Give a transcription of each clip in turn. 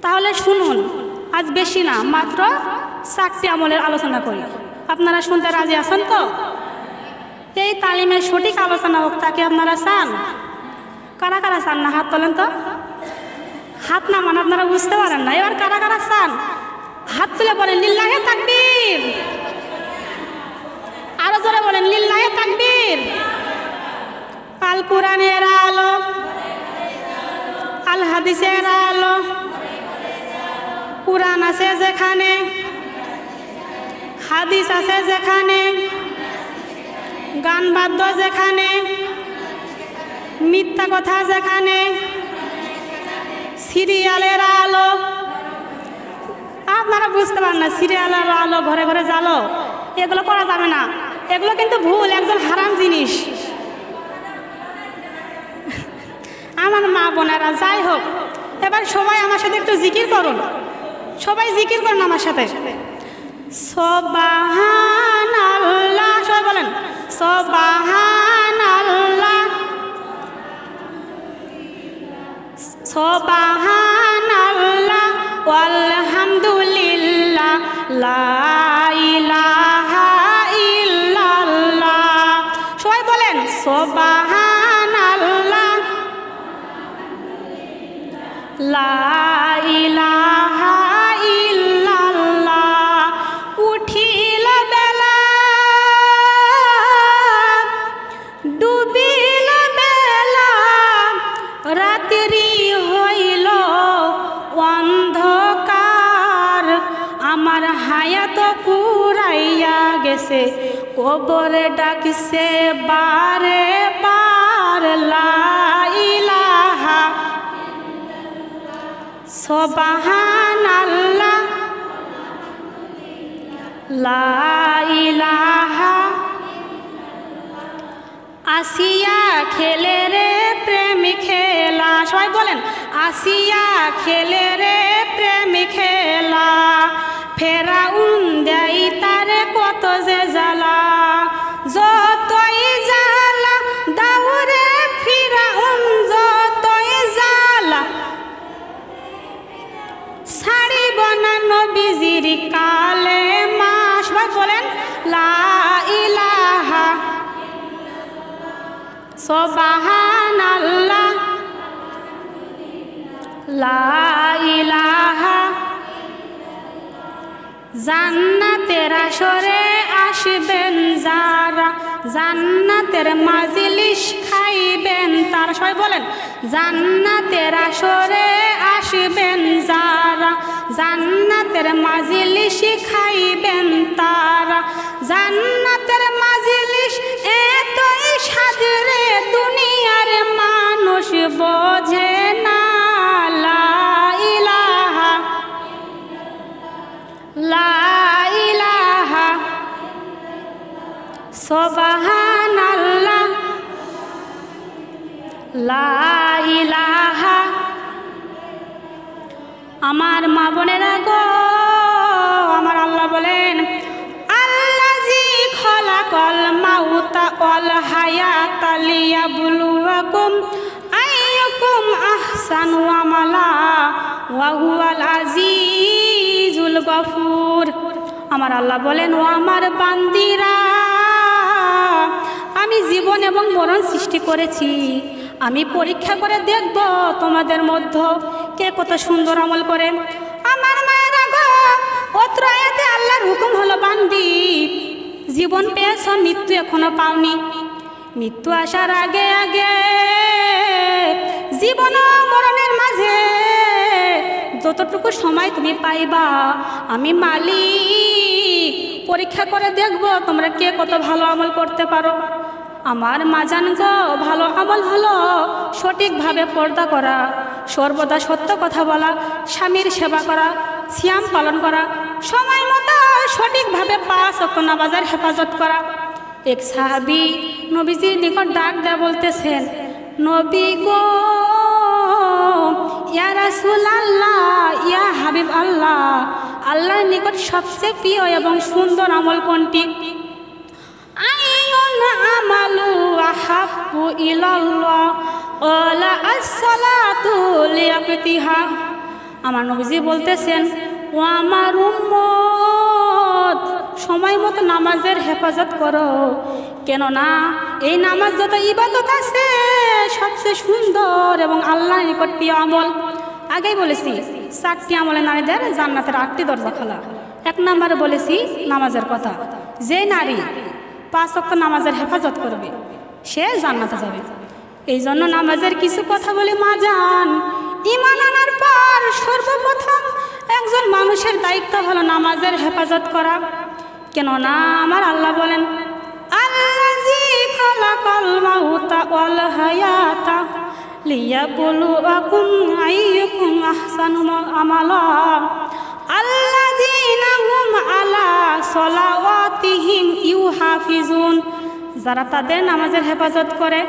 তাহলে শুনুন, আজ বেশি না, মাত্র 4টি আমলের আলোচনা করি। আপনারা শুনতে রাজি আছেন তো? এই তালিমের সঠিক আলোচনা হোক, তাকে আপনারা চান? কারা কারা চান না? হাত তোলেন তো। হাত নামান, আপনারা বুঝতে পারেন না। এবার কারা কারা চান হাত তুলে বলেন লিল্লাহে তাকবীর। আরো জোরে বলেন লিল্লাহে তাকবীর। আল কোরআনের আলো, আল হাদিসের আলো, কোরআন আছে যেখানে, হাদিস আছে যেখানে, গান বাদ্য যেখানে, মিথ্যা কথা যেখানে, সিরিয়ালের আলো। আপনারা বুঝতে পারেন না, সিরিয়ালের আলো, ঘরে ঘরে জালো, এগুলো করা যাবে না। এগুলো কিন্তু ভুল, একজন হারাম জিনিস। আমার মা বোনেরা, যাই হোক, এবার সবাই আমার সাথে একটু জিকির করুন। সবাই জিকির করুন আমার সাথে। সুবহানাল্লাহ, সবাই বলেন সুবহানাল্লাহ, সুবহানাল্লাহ ওয়ালহামদুলিল্লাহ, লা ইলাহা ইল্লাল্লাহ। সবাই বলেন সুবহানাল্লাহ, লা ইলাহা ইল্লাল্লাহ। উঠিল বেলা, ডুবিল বেলা, রাত্রি হইল অন্ধকার, আমার হায়াত পুরাইয়া গেছে, কবরে ডাকছে বারে বার, লা ইলাহা সুবহানাল্লাহ, লা ইলাহা। আসিয়া খেলে রে প্রেম খেলা, সবাই বলেন আসিয়া খেলে রে প্রেম খেলা, ফেরাউন দেয় তারে কত যে জ্বালা, যতই জ্বালা দাউরে ফিরাউন, যতই জ্বালা ছাড়িব না নবীজির কালে মা। সবাই বলেন লা ইলাহা সুবহানাল্লাহ, লা ইলাহা। জান্নাতের আসরে আসবেন যারা, জান্নাতের মাজলিস খাইবেন তারা। সবাই বলেন জান্নাতের আসরে আসবেন যারা, জান্নাতের মাজলিস খাইবেন তারা, জান্নাতের মাজলিস এতই সাদরে দুনিয়ার মানুষ বোঝে না, লা ইলাহা, লা ইলাহা সুবহানাল্লাহ, লা ইলাহা। আমার মা বোনেরা গো, আমার আল্লাহ বলেন আল্লাযী খলাকাল মাউতা ওয়াল হায়াতা লিয়াবলুয়াকুম আইয়ুকুম আহসানু আমালা ওয়া হুয়াল আজিজুল গফুর। আমার আল্লাহ বলেন ও আমার বান্দিরা, আমি জীবন এবং মরণ সৃষ্টি করেছি, আমি পরীক্ষা করে দেখব তোমাদের মধ্যে কে কত সুন্দর আমল করে। আমার মায়েরা গো, অত্র আয়াতে আল্লাহর হুকুম হলো বান্দি, জীবন পেয়েছ, মৃত্যু এখনো পাওনি, মৃত্যু আসার আগে আগে জীবন ও মরণের মাঝে যতটুকু সময় তুমি পাইবা, আমি মালিক পরীক্ষা করে দেখব তোমরা কে কত ভালো আমল করতে পারো। আমার মাজান গো, ভালো আমল হলো সঠিকভাবে পর্দা করা, সর্বদা সত্য কথা বলা, স্বামীর সেবা করা, সিয়াম পালন করা, সময় মতো সঠিকভাবে 5 ওয়াক্ত নামাজের হেফাজত করা। এক সাহাবী নবীজির নিকট ডাক দেয়া বলতেছেন, নবী গো, ইয়া রাসূলুল্লাহ, ইয়া হাবিব আল্লাহ, আল্লাহর নিকট সবচেয়ে প্রিয় এবং সুন্দর আমল কোনটি? আইয়ুন আমালু আহাব্বু ইলাল্লাহ ক্বালা আস-সালাতু লিওয়াক্তিহা। আমার নবীজি বলতেছেন, ও আমার উম্মত, সময় মতো নামাজের হেফাজত করো, কেননা এই নামাজ যত ইবাদত আছে সবচেয়ে সুন্দর এবং আল্লাহর নিকট প্রিয় আমল। আগেই বলেছি 4টি আমলে নারীদের জান্নাতের 8টি দরজা খোলা। 1 নম্বরে বলেছি নামাজের কথা। যে নারী 5 ওয়াক্ত নামাজের হেফাজত করবে সে জান্নাতে যাবে। এই জন্য নামাজের কিছু কথা বলে মা জান, ঈমান আনার পর সর্বপ্রথম একজন মানুষের দায়িত্ব হলো নামাজের হেফাজত করা। কেননা আমার আল্লাহ বলেন, আল্লাযী খালাকাল মাউতা ওয়াল হায়াতা লিয়াবলুয়াকুম আইয়ুকুম আহসানু আমালা আল্লাযীনা হুম আলা সলাওয়াতিহিম ইউহাফিজুন। যারা তাদের নামাজের হেফাজত করে,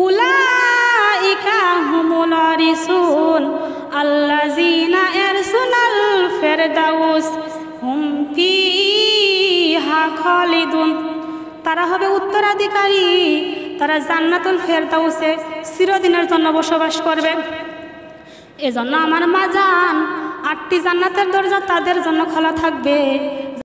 উলাইকা হুমুল ওয়ারিসুন আল্লাযীনা ইয়ারসুনাল ফিরদাউস হুম ফিহা খালিদুন। তারা হবে উত্তরাধিকারী, তারা জান্নাতুল ফেরদাউসে চিরদিনের জন্য বসবাস করবে। এজন্য আমার মা জান, 8টি জান্নাতের দরজা তাদের জন্য খোলা থাকবে